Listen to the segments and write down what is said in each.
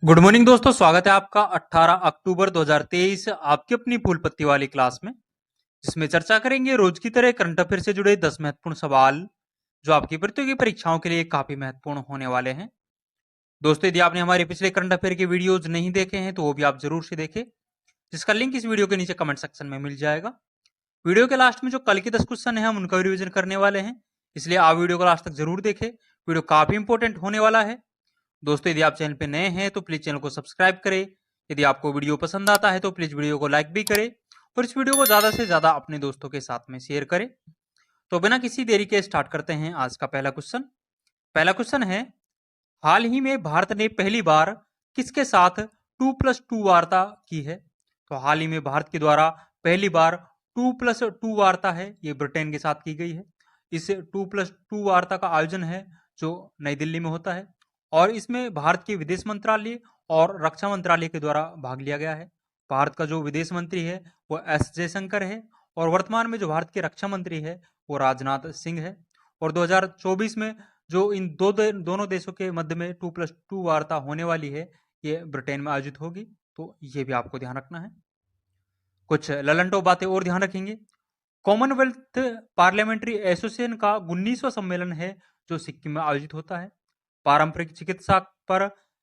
Good morning दोस्तों, स्वागत है आपका 18 अक्टूबर 2023 आपकी अपनी फूल पत्ती वाली क्लास में, जिसमें चर्चा करेंगे रोज की तरह करंट अफेयर से जुड़े 10 महत्वपूर्ण सवाल जो आपकी प्रतियोगी परीक्षाओं के लिए काफी महत्वपूर्ण होने वाले हैं। दोस्तों, यदि आपने हमारे पिछले करंट अफेयर के वीडियोज नहीं देखे हैं तो वो भी आप जरूर से देखें, जिसका लिंक इस वीडियो के नीचे कमेंट सेक्शन में मिल जाएगा। वीडियो के लास्ट में जो कल के 10 क्वेश्चन है हम उनका रिविजन करने वाले हैं, इसलिए आप वीडियो को लास्ट तक जरूर देखें। वीडियो काफी इंपॉर्टेंट होने वाला है। दोस्तों, यदि आप चैनल पे नए हैं तो प्लीज चैनल को सब्सक्राइब करें। यदि आपको वीडियो पसंद आता है तो प्लीज वीडियो को लाइक भी करें और इस वीडियो को ज्यादा से ज्यादा अपने दोस्तों के साथ में शेयर करें। तो बिना किसी देरी के स्टार्ट करते हैं आज का पहला क्वेश्चन। पहला क्वेश्चन है, हाल ही में भारत ने पहली बार किसके साथ 2+2 वार्ता की है? तो हाल ही में भारत के द्वारा पहली बार 2+2 वार्ता है, ये ब्रिटेन के साथ की गई है। इस 2+2 वार्ता का आयोजन है जो नई दिल्ली में होता है और इसमें भारत के विदेश मंत्रालय और रक्षा मंत्रालय के द्वारा भाग लिया गया है। भारत का जो विदेश मंत्री है वो एस जयशंकर है और वर्तमान में जो भारत के रक्षा मंत्री है वो राजनाथ सिंह है। और 2024 में जो इन दोनों देशों के मध्य में 2+2 वार्ता होने वाली है, ये ब्रिटेन में आयोजित होगी, तो ये भी आपको ध्यान रखना है। कुछ ललंटो बातें और ध्यान रखेंगे। कॉमनवेल्थ पार्लियामेंट्री एसोसिएशन का 19वां सम्मेलन है जो सिक्किम में आयोजित होता है। पारंपरिक चिकित्सा पर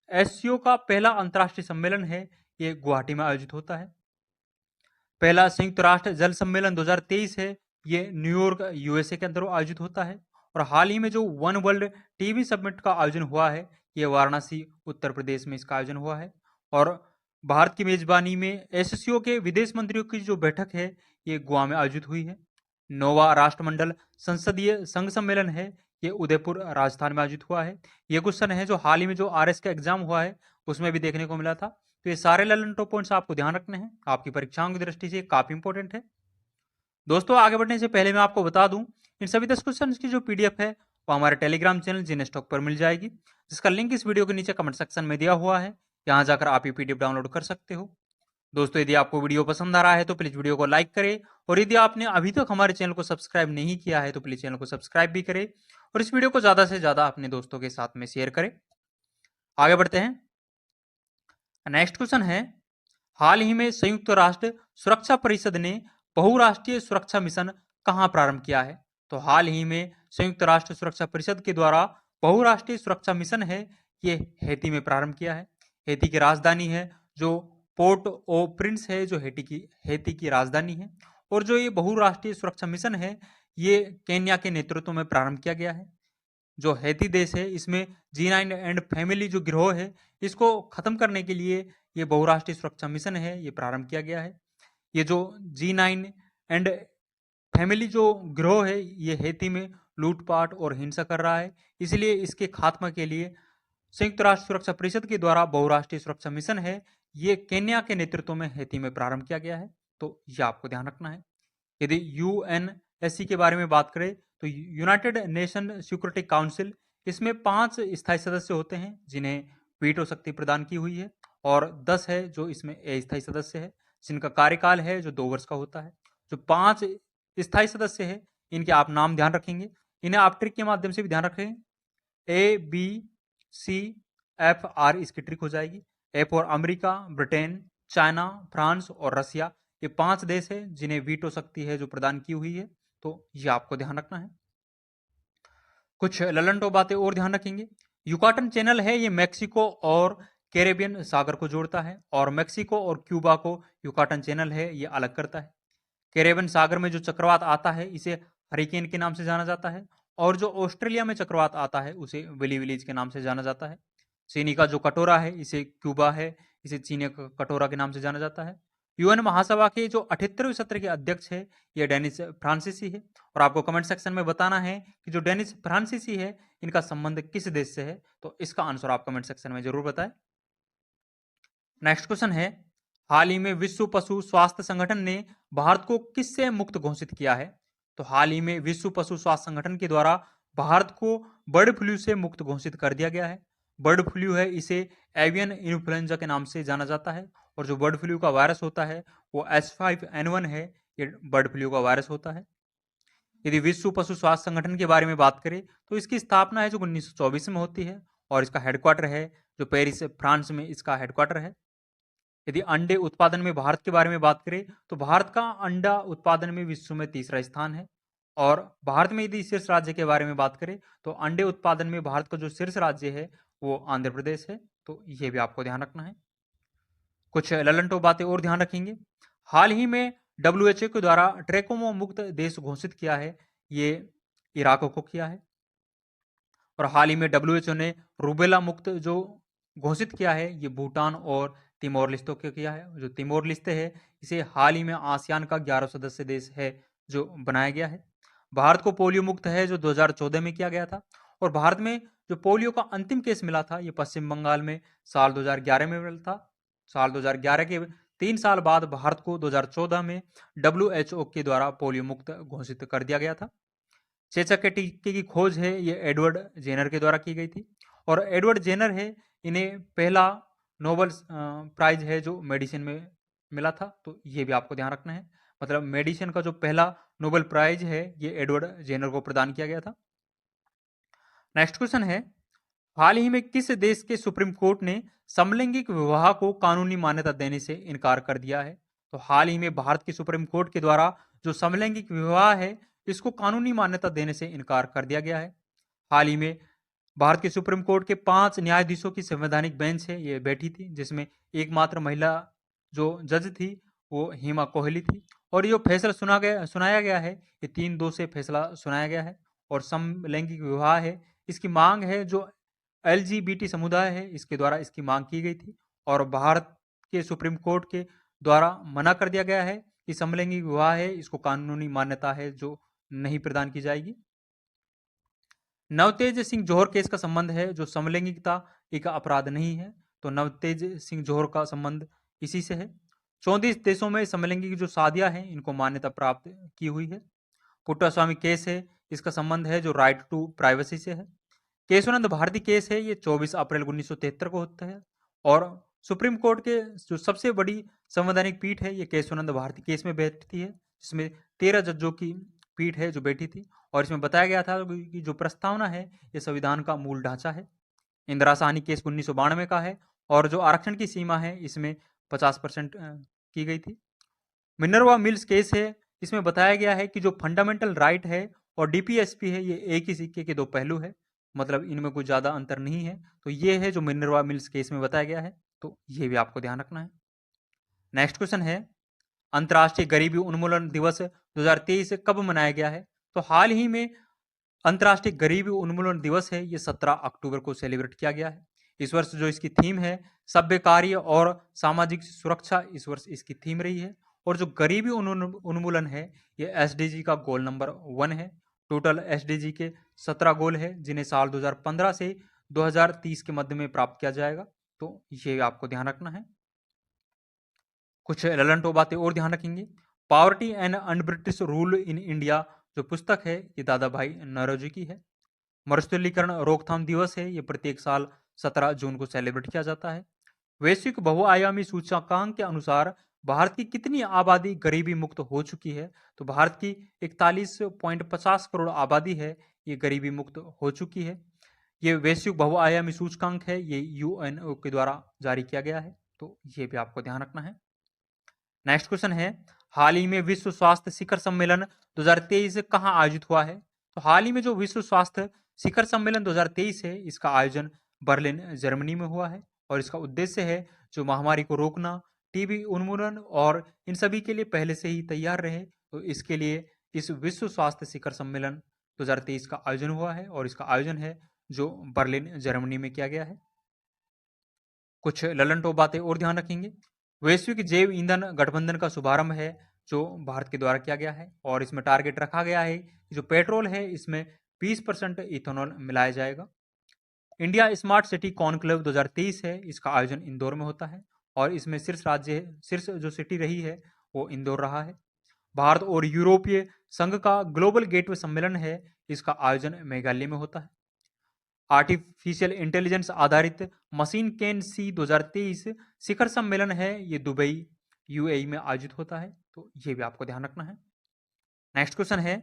एससीओ का पहला अंतर्राष्ट्रीय सम्मेलन है, ये गुवाहाटी में आयोजित होता है। पहला संयुक्त राष्ट्र जल सम्मेलन 2023 है, ये न्यूयॉर्क यूएसए के अंदर आयोजित होता है। और हाल ही में जो वन वर्ल्ड टीबी समिट का आयोजन हुआ है, ये वाराणसी उत्तर प्रदेश में इसका आयोजन हुआ है। और भारत की मेजबानी में एससीओ के विदेश मंत्रियों की जो बैठक है ये गोवा में आयोजित हुई है। नौवां राष्ट्रमंडल संसदीय संघ सम्मेलन है, ये उदयपुर राजस्थान में आयोजित हुआ है। ये क्वेश्चन है जो हाल ही में जो आरएस का एग्जाम हुआ है उसमें भी देखने को मिला था। तो ये सारे ललंटो पॉइंट्स आपको ध्यान रखने हैं, आपकी परीक्षाओं की दृष्टि से काफी इंपॉर्टेंट है। दोस्तों, आगे बढ़ने से पहले मैं आपको बता दूं, इन सभी 10 क्वेश्चन की जो पीडीएफ है वो हमारे टेलीग्राम चैनल जीने स्टॉक पर मिल जाएगी, जिसका लिंक इस वीडियो के नीचे कमेंट सेक्शन में दिया हुआ है। यहाँ जाकर आप ये पीडीएफ डाउनलोड कर सकते हो। दोस्तों, यदि आपको वीडियो पसंद आ रहा है तो प्लीज वीडियो को लाइक करें और यदि आपने अभी तक हमारे चैनल को सब्सक्राइब नहीं किया है तो प्लीज चैनल को सब्सक्राइब भी करें और इस वीडियो को ज्यादा से ज्यादा अपने दोस्तों के साथ में शेयर करें। आगे बढ़ते हैं। नेक्स्ट क्वेश्चन है, हाल ही में संयुक्त राष्ट्र सुरक्षा परिषद ने बहुराष्ट्रीय सुरक्षा मिशन कहां प्रारंभ किया है? तो हाल ही में संयुक्त राष्ट्र सुरक्षा परिषद के द्वारा बहुराष्ट्रीय सुरक्षा मिशन है, ये हैती में प्रारंभ किया है। हैती की राजधानी है जो पोर्ट ओ प्रिंस है, जो हैती की राजधानी है। और जो ये बहुराष्ट्रीय सुरक्षा मिशन है ये केन्या के नेतृत्व में प्रारंभ किया गया है। जो हैती देश है इसमें G9 एंड फैमिली जो गिरोह है इसको खत्म करने के लिए ये बहुराष्ट्रीय सुरक्षा मिशन है, ये प्रारंभ किया गया है। ये जो G9 एंड फैमिली जो गिरोह है ये हैती में लूटपाट और हिंसा कर रहा है, इसलिए इसके खात्मा के लिए संयुक्त राष्ट्र सुरक्षा परिषद के द्वारा बहुराष्ट्रीय सुरक्षा मिशन है, ये केन्या के नेतृत्व में हैती में प्रारंभ किया गया है। तो ये आपको ध्यान रखना है। यदि यूएनएससी के बारे में बात करें तो यूनाइटेड नेशन सिक्योरिटी काउंसिल, इसमें 5 स्थायी सदस्य होते हैं जिन्हें वीटो शक्ति प्रदान की हुई है और 10 है जो इसमें अस्थायी सदस्य है जिनका कार्यकाल है जो 2 वर्ष का होता है। जो 5 स्थायी सदस्य है इनके आप नाम ध्यान रखेंगे, इन्हें आप ट्रिक के माध्यम से भी ध्यान रखेंगे। ABCFR इसकी ट्रिक हो जाएगी। A for America, Britain, China, France और रसिया, ये 5 देश है जिन्हें वीटो शक्ति है जो प्रदान की हुई है, तो ये आपको ध्यान रखना है। कुछ ललंटो बातें और ध्यान रखेंगे। युकाटन चैनल है, ये मेक्सिको और कैरेबियन सागर को जोड़ता है और मेक्सिको और क्यूबा को युकाटन चैनल है ये अलग करता है। कैरेबियन सागर में जो चक्रवात आता है इसे हरिकेन के नाम से जाना जाता है और जो ऑस्ट्रेलिया में चक्रवात आता है उसे विली विलीज के नाम से जाना जाता है। चीनी का जो कटोरा है इसे क्यूबा है, इसे चीनी का कटोरा के नाम से जाना जाता है। यूएन महासभा के जो 78वें सत्र के अध्यक्ष है ये डेनिस फ्रांसीसी है और आपको कमेंट सेक्शन में बताना है कि जो डेनिस फ्रांसीसी है इनका संबंध किस देश से है, तो इसका आंसर आप कमेंट सेक्शन में जरूर बताएं। नेक्स्ट क्वेश्चन है, हाल ही में विश्व पशु स्वास्थ्य संगठन ने भारत को किससे मुक्त घोषित किया है? तो हाल ही में विश्व पशु स्वास्थ्य संगठन के द्वारा भारत को बर्ड फ्लू से मुक्त घोषित कर दिया गया है। बर्ड फ्लू है, इसे एवियन इन्फ्लुएंजा के नाम से जाना जाता है और जो बर्ड फ्लू का वायरस होता है वो H5N1 है, ये बर्ड फ्लू का वायरस होता है। यदि विश्व पशु स्वास्थ्य संगठन के बारे में बात करें तो इसकी स्थापना है जो 1924 में होती है और इसका हेडक्वार्टर है जो पेरिस फ्रांस में इसका हेडक्वार्टर है। यदि अंडे उत्पादन में भारत के बारे में बात करें तो भारत का अंडा उत्पादन में विश्व में तीसरा स्थान है। और भारत में यदि शीर्ष राज्य के बारे में बात करें तो अंडे उत्पादन में भारत का जो शीर्ष राज्य है वो आंध्र प्रदेश है। तो ये भी आपको ध्यान रखना है। कुछ ललनटो बातें और ध्यान रखेंगे। हाल ही में WHO के द्वारा ट्रैकोमा मुक्त देश घोषित किया है, ये इराक को किया है। और हाल ही में WHO ने रूबेला मुक्त जो घोषित किया है ये भूटान और तिमोर लिस्तों को किया है। जो तिमोर लिस्ते है इसे हाल ही में आसियान का 11 सदस्य देश है जो बनाया गया है। भारत को पोलियो मुक्त है जो 2014 में किया गया था। और भारत में जो पोलियो का अंतिम केस मिला था ये पश्चिम बंगाल में साल 2011 में मिला था। साल 2011 के 3 साल बाद भारत को 2014 में WHO के द्वारा पोलियो मुक्त घोषित कर दिया गया था। चेचक के टीके की खोज है ये एडवर्ड जेनर के द्वारा की गई थी। और एडवर्ड जेनर है इन्हें पहला नोबल प्राइज है जो मेडिसिन में मिला था। तो ये भी आपको ध्यान रखना है, मतलब मेडिसिन का जो पहला नोबेल प्राइज है ये एडवर्ड जेनर को प्रदान किया गया था। नेक्स्ट क्वेश्चन है, हाल ही में किस देश के सुप्रीम कोर्ट ने समलैंगिक विवाह को कानूनी मान्यता देने से इनकार कर दिया है? तो हाल ही में भारत की सुप्रीम कोर्ट के द्वारा जो समलैंगिक विवाह है इसको कानूनी मान्यता देने से इनकार कर दिया गया है। हाल ही में भारत के सुप्रीम कोर्ट के 5 न्यायाधीशों की संवैधानिक बेंच है ये बैठी थी, जिसमें एकमात्र महिला जो जज थी वो हेमा कोहली थी। और ये जो फैसला सुनाया गया है ये 3-2 से फैसला सुनाया गया है। और समलैंगिक विवाह है इसकी मांग है जो LGBT समुदाय है इसके द्वारा इसकी मांग की गई थी। और भारत के सुप्रीम कोर्ट के द्वारा मना कर दिया गया है कि समलैंगिक विवाह है इसको कानूनी मान्यता है जो नहीं प्रदान की जाएगी। नवतेज सिंह जौहर केस का संबंध है जो समलैंगिकता एक अपराध नहीं है, तो नवतेज सिंह जौहर का संबंध इसी से है। 34 देशों में समलैंगिक जो शादियां हैं इनको मान्यता प्राप्त की हुई है। पुट्टास्वामी केस है इसका संबंध है जो राइट टू प्राइवेसी से है। केशवानंद भारती केस है ये 24 अप्रैल 1973 को होता है। और सुप्रीम कोर्ट के जो सबसे बड़ी संवैधानिक पीठ है ये केशवानंद भारती केस में बैठती है, जिसमें 13 जजों की पीठ है जो बैठी थी। और इसमें बताया गया था कि जो प्रस्तावना है ये संविधान का मूल ढांचा है। इंदिरा साहनी केस 1992 का है और जो आरक्षण की सीमा है इसमें 50% की गई थी। मिनर्वा मिल्स केस है इसमें बताया गया है कि जो फंडामेंटल राइट है और डीपीएसपी है ये एक ही सिक्के के दो पहलू है, मतलब इनमें कोई ज़्यादा अंतर नहीं है। तो ये है जो मिनर्वा मिल्स केस में बताया गया है, तो ये भी आपको ध्यान रखना है। नेक्स्ट क्वेश्चन है, अंतर्राष्ट्रीय गरीबी उन्मूलन दिवस 2023 कब मनाया गया है? तो हाल ही में अंतर्राष्ट्रीय गरीबी उन्मूलन दिवस है ये 17 अक्टूबर को सेलिब्रेट किया गया है। इस वर्ष जो इसकी थीम है सभ्य कार्य और सामाजिक सुरक्षा, इस वर्ष इसकी थीम रही है। और जो गरीबी उन्मूलन है ये एसडीजी का गोल नंबर 1 है। टोटल एसडीजी के 17 गोल है जिन्हें साल 2015 से 2030 के मध्य में प्राप्त किया जाएगा, तो ये आपको ध्यान रखना है। कुछ ललनटो बातें और ध्यान रखेंगे। Poverty and un-British rule in India जो पुस्तक है ये दादा भाई नौरोजी की है। मरुस्थलीकरण रोकथाम दिवस है ये प्रत्येक साल 17 जून को सेलिब्रेट किया जाता है। वैश्विक बहुआयामी सूचकांक के अनुसार भारत की कितनी आबादी गरीबी मुक्त हो चुकी है? तो भारत की 41.50 करोड़ आबादी है ये गरीबी मुक्त हो चुकी है। ये वैश्विक बहुआयामी सूचकांक है ये यूएनओ के द्वारा जारी किया गया है, तो ये भी आपको ध्यान रखना है। नेक्स्ट क्वेश्चन है, हाल ही में विश्व स्वास्थ्य शिखर सम्मेलन 2023 कहाँ आयोजित हुआ है? तो हाल ही में जो विश्व स्वास्थ्य शिखर सम्मेलन 2023 है इसका आयोजन बर्लिन जर्मनी में हुआ है। और इसका उद्देश्य है जो महामारी को रोकना, टीबी उन्मूलन और इन सभी के लिए पहले से ही तैयार रहे, तो इसके लिए इस विश्व स्वास्थ्य शिखर सम्मेलन 2023 का आयोजन हुआ है। और इसका आयोजन है जो बर्लिन जर्मनी में किया गया है। कुछ ललनटो बातें और ध्यान रखेंगे। वैश्विक जैव ईंधन गठबंधन का शुभारंभ है जो भारत के द्वारा किया गया है। और इसमें टारगेट रखा गया है कि जो पेट्रोल है इसमें 20% इथेनॉल मिलाया जाएगा। इंडिया स्मार्ट सिटी कॉन्क्लेव 2023 है इसका आयोजन इंदौर में होता है। और इसमें शीर्ष जो सिटी रही है वो इंदौर रहा है। भारत और यूरोपीय संघ का ग्लोबल गेटवे सम्मेलन है इसका आयोजन मेघालय में होता है। आर्टिफिशियल इंटेलिजेंस आधारित मशीन कैन सी 2023 शिखर सम्मेलन है ये दुबई यूएई में आयोजित होता है, तो ये भी आपको ध्यान रखना है। नेक्स्ट क्वेश्चन है,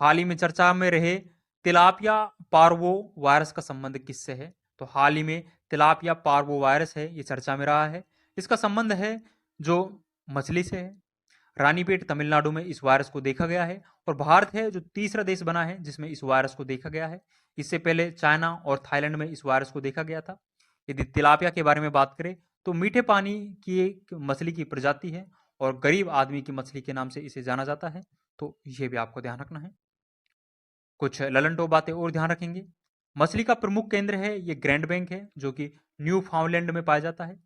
हाल ही में चर्चा में रहे तिलापिया पार्वो वायरस का संबंध किससे है? तो हाल ही में तिलापिया पार्वो वायरस है, ये चर्चा में रहा है। इसका संबंध है जो मछली से है। रानीपेट तमिलनाडु में इस वायरस को देखा गया है और भारत है जो तीसरा देश बना है जिसमें इस वायरस को देखा गया है। इससे पहले चाइना और थाईलैंड में इस वायरस को देखा गया था। यदि तिलापिया के बारे में बात करें तो मीठे पानी की एक मछली की प्रजाति है और गरीब आदमी की मछली के नाम से इसे जाना जाता है, तो ये भी आपको ध्यान रखना है। कुछ ललन बातें और ध्यान रखेंगे। मछली का प्रमुख केंद्र है ये ग्रैंड बैंक है जो कि न्यू फाउंडलैंड में पाया जाता है,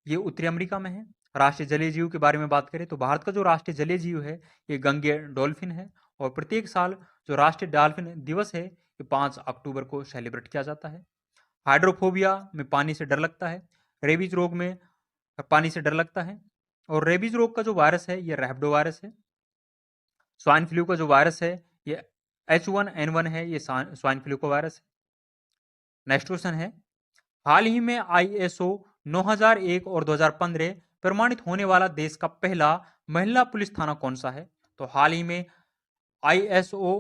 ये उत्तरी अमेरिका में है। राष्ट्रीय जलीय जीव के बारे में बात करें तो भारत का जो राष्ट्रीय जलीय जीव है ये गंगेय डॉल्फिन है और प्रत्येक साल जो राष्ट्रीय डॉल्फिन दिवस है ये 5 अक्टूबर को सेलिब्रेट किया जाता है। हाइड्रोफोबिया में पानी से डर लगता है, रेबीज रोग में पानी से डर लगता है और रेबीज रोग का जो वायरस है ये रैबिडो वायरस है। स्वाइन फ्लू का जो वायरस है ये H1N1 है, ये स्वाइन फ्लू का वायरस है। नेक्स्ट क्वेश्चन है, हाल ही में ISO 9001 और 2015 प्रमाणित होने वाला देश का पहला महिला पुलिस थाना कौन सा है? तो हाल ही में ISO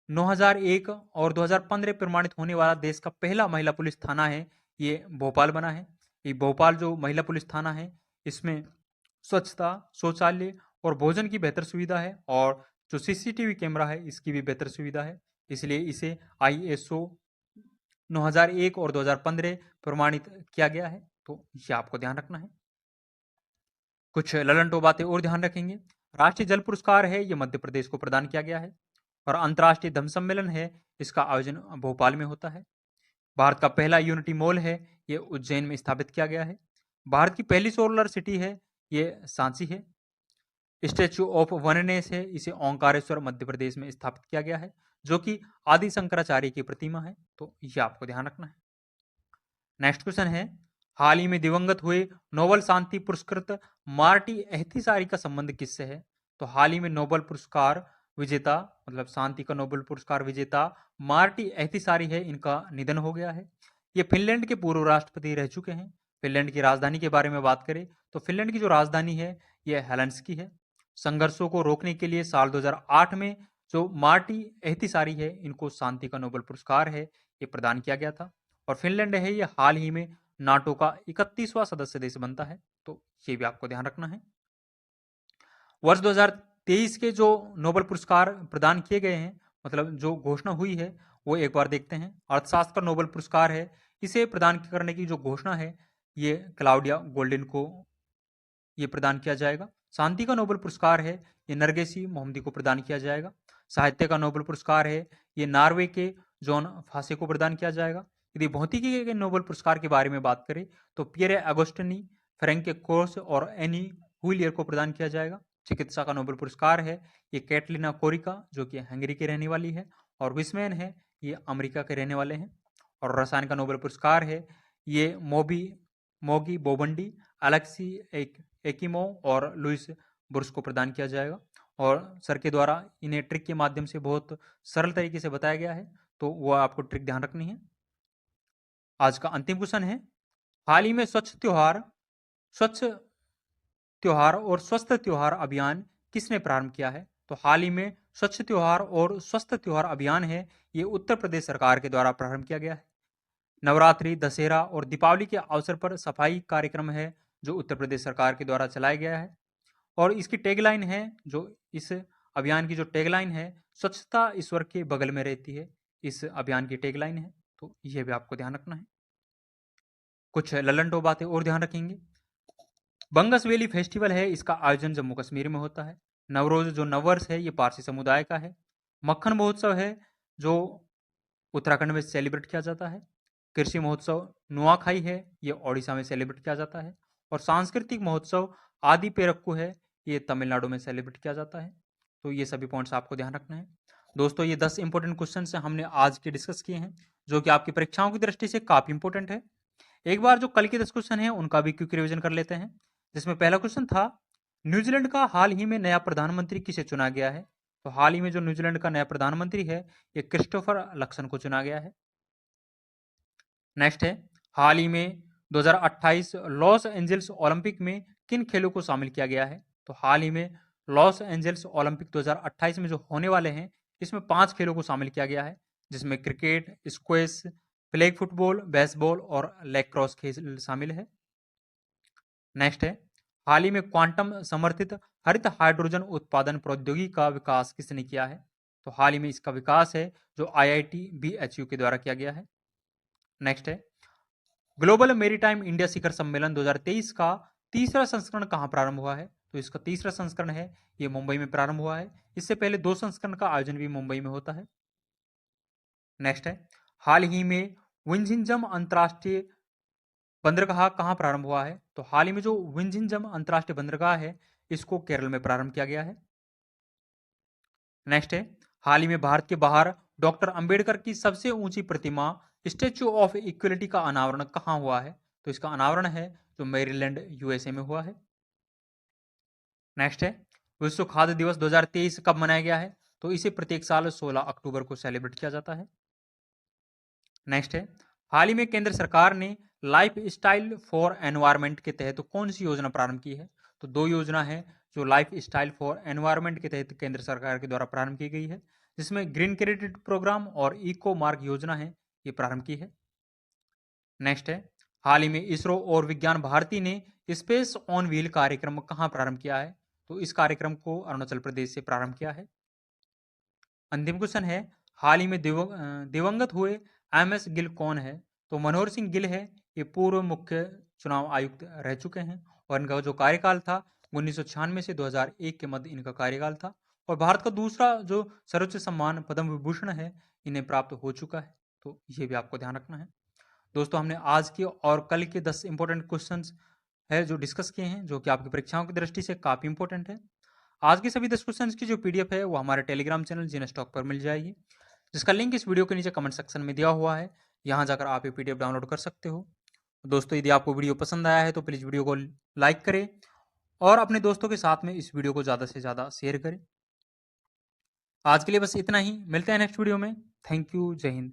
9001 और 2015 प्रमाणित होने वाला देश का पहला महिला पुलिस थाना है ये भोपाल बना है। ये भोपाल जो महिला पुलिस थाना है इसमें स्वच्छता, शौचालय और भोजन की बेहतर सुविधा है और जो CCTV कैमरा है इसकी भी बेहतर सुविधा है, इसलिए इसे ISO 9001 और 2015 प्रमाणित किया गया है, तो ये आपको ध्यान रखना है। कुछ ललन बातें और ध्यान रखेंगे। राष्ट्रीय जल पुरस्कार है ये मध्य प्रदेश को प्रदान किया गया है और अंतर्राष्ट्रीय धम्म सम्मेलन है इसका आयोजन भोपाल में होता है। भारत का पहला यूनिटी मॉल है ये उज्जैन में स्थापित किया गया है। भारत की पहली सोलर सिटी है ये सांची है। स्टैच्यू ऑफ वननेस है, इसे ओंकारेश्वर मध्य प्रदेश में स्थापित किया गया है जो कि आदि शंकराचार्य की प्रतिमा है, तो ये आपको ध्यान रखना है। नेक्स्ट क्वेश्चन है, हाल ही में दिवंगत हुए नोबेल शांति पुरस्कृत मार्टी एहतिसारी का संबंध किससे है? तो हाल ही में नोबेल पुरस्कार विजेता मतलब शांति का नोबेल पुरस्कार विजेता मार्टी एहतिसारी है, इनका निधन हो गया है। ये फिनलैंड के पूर्व राष्ट्रपति रह चुके हैं। फिनलैंड की राजधानी के बारे में बात करें तो फिनलैंड की जो राजधानी है ये हेलेंसिकी है। संघर्षों को रोकने के लिए साल 2008 में जो मार्टी एहतिसारी है इनको शांति का नोबेल पुरस्कार है ये प्रदान किया गया था और फिनलैंड है ये हाल ही में नाटो का 31वां सदस्य देश बनता है, तो ये भी आपको ध्यान रखना है। वर्ष 2023 के जो नोबेल पुरस्कार प्रदान किए गए हैं मतलब जो घोषणा हुई है वो एक बार देखते हैं। अर्थशास्त्र का नोबेल पुरस्कार है, इसे प्रदान करने की जो घोषणा है ये क्लाउडिया गोल्डन को ये प्रदान किया जाएगा। शांति का नोबेल पुरस्कार है ये नरगिस मोहम्मदी को प्रदान किया जाएगा। साहित्य का नोबेल पुरस्कार है ये नॉर्वे के जॉन फासे को प्रदान किया जाएगा। यदि भौतिकी के नोबेल पुरस्कार के बारे में बात करें तो पियरे अगोस्टिनी, फ्रैंक कोर्स और एनी हुइलियर को प्रदान किया जाएगा। चिकित्सा का नोबेल पुरस्कार है ये कैटलिना कोरिका जो कि हंगरी की रहने वाली है और विस्मैन है ये अमेरिका के रहने वाले हैं। और रसायन का नोबेल पुरस्कार है ये मोगी बोबंडी, अलेक्सी एकिमो और लुइस बुर्स को प्रदान किया जाएगा और सर के द्वारा इन्हें ट्रिक के माध्यम से बहुत सरल तरीके से बताया गया है, तो वो आपको ट्रिक ध्यान रखनी है। आज का अंतिम क्वेश्चन है, हाल ही में स्वच्छ त्योहार और स्वस्थ त्योहार अभियान किसने प्रारंभ किया है? तो हाल ही में स्वच्छ त्योहार और स्वस्थ त्योहार अभियान है ये उत्तर प्रदेश सरकार के द्वारा प्रारंभ किया गया है। नवरात्रि, दशहरा और दीपावली के अवसर पर सफाई कार्यक्रम है जो उत्तर प्रदेश सरकार के द्वारा चलाया गया है और इसकी टैगलाइन है जो इस अभियान की जो टैगलाइन है स्वच्छता ईश्वर के बगल में रहती है, इस अभियान की टैगलाइन है, तो यह भी आपको ध्यान रखना है। कुछ ललन बातें और ध्यान रखेंगे। बंगस वैली फेस्टिवल है, इसका आयोजन जम्मू कश्मीर में होता है। नवरोज जो नववर्ष है ये पारसी समुदाय का है। मक्खन महोत्सव है जो उत्तराखंड में सेलिब्रेट किया जाता है। कृषि महोत्सव नुआखाई है ये ओडिशा में सेलिब्रेट किया जाता है और सांस्कृतिक महोत्सव आदि पेरक्कू है ये तमिलनाडु में सेलिब्रेट किया जाता है, तो ये सभी पॉइंट्स आपको ध्यान रखना है। दोस्तों ये 10 इंपॉर्टेंट क्वेश्चन हमने आज के डिस्कस किए हैं जो कि आपकी परीक्षाओं की दृष्टि से काफी इंपॉर्टेंट है। एक बार जो कल के 10 क्वेश्चन है उनका भी क्विक रिवीजन कर लेते हैं, जिसमें पहला क्वेश्चन था न्यूजीलैंड का हाल ही में नया प्रधानमंत्री किसे चुना गया है? तो हाल ही में जो न्यूजीलैंड का नया प्रधानमंत्री है ये क्रिस्टोफर लक्सन को चुना गया है। नेक्स्ट है, हाल ही में 2028 लॉस एंजल्स ओलंपिक में किन खेलों को शामिल किया गया है? तो हाल ही में लॉस एंजल्स ओलंपिक 2028 में जो होने वाले हैं इसमें 5 खेलों को शामिल किया गया है, जिसमें cricket, squash, flag football, baseball और लैक्रोस खेल शामिल है। नेक्स्ट है, हाल ही में क्वांटम समर्थित हरित हाइड्रोजन उत्पादन प्रौद्योगिकी का विकास किसने किया है? तो हाल ही में इसका विकास है जो IIT BHU के द्वारा किया गया है। नेक्स्ट है, ग्लोबल मेरीटाइम इंडिया शिखर सम्मेलन 2023 का तीसरा संस्करण कहाँ प्रारंभ हुआ है? तो इसका तीसरा संस्करण है ये मुंबई में प्रारंभ हुआ है। इससे पहले 2 संस्करण का आयोजन भी मुंबई में होता है। नेक्स्ट है, हाल ही में विंझिंजम अंतरराष्ट्रीय बंदरगाह कहाँ प्रारंभ हुआ है? तो हाल ही में जो विंझिंजम अंतरराष्ट्रीय बंदरगाह है इसको केरल में प्रारंभ किया गया है। नेक्स्ट है, हाल ही में भारत के बाहर डॉक्टर अंबेडकर की सबसे ऊंची प्रतिमा स्टेच्यू ऑफ इक्वलिटी का अनावरण कहाँ हुआ है? तो इसका अनावरण है जो मैरीलैंड USA में हुआ है। नेक्स्ट है, विश्व खाद्य दिवस 2023 कब मनाया गया है? तो इसे प्रत्येक साल 16 अक्टूबर को सेलिब्रेट किया जाता है। नेक्स्ट है, हाल ही में केंद्र सरकार ने लाइफ स्टाइल फॉर एनवायरमेंट के तहत कौन सी योजना प्रारंभ की है? तो 2 योजना है जो लाइफ स्टाइल फॉर एनवायरमेंट के तहत केंद्र सरकार के द्वारा प्रारंभ की गई है, जिसमें ग्रीन क्रेडिट प्रोग्राम और इको मार्क योजना है ये प्रारंभ की है। नेक्स्ट है, हाल ही में इसरो और विज्ञान भारती ने स्पेस ऑन व्हील कार्यक्रम कहाँ प्रारंभ किया है? तो इस कार्यक्रम को अरुणाचल प्रदेश से प्रारंभ किया है। अंतिम क्वेश्चन है, हाल ही में दिवंगत हुए MS गिल कौन है? तो मनोहर सिंह गिल है, ये पूर्व मुख्य चुनाव आयुक्त रह चुके हैं और इनका जो कार्यकाल था 1996 से 2001 के मध्य इनका कार्यकाल था और भारत का दूसरा जो सर्वोच्च सम्मान पद्म विभूषण है इन्हें प्राप्त हो चुका है। तो ये भी आपको ध्यान रखना है। दोस्तों हमने आज के और कल के 10 इंपॉर्टेंट क्वेश्चंस है जो डिस्कस किए हैं जो कि आपकी परीक्षाओं की दृष्टि से काफ़ी इंपॉर्टेंट है। आज के सभी 10 क्वेश्चंस की जो PDF है वो हमारे टेलीग्राम चैनल जीएन स्टॉक पर मिल जाएगी, जिसका लिंक इस वीडियो के नीचे कमेंट सेक्शन में दिया हुआ है। यहाँ जाकर आप ये PDF डाउनलोड कर सकते हो। दोस्तों यदि आपको वीडियो पसंद आया है तो प्लीज़ वीडियो को लाइक करें और अपने दोस्तों के साथ में इस वीडियो को ज़्यादा से ज़्यादा शेयर करें। आज के लिए बस इतना ही, मिलते हैं नेक्स्ट वीडियो में। थैंक यू, जय हिंद।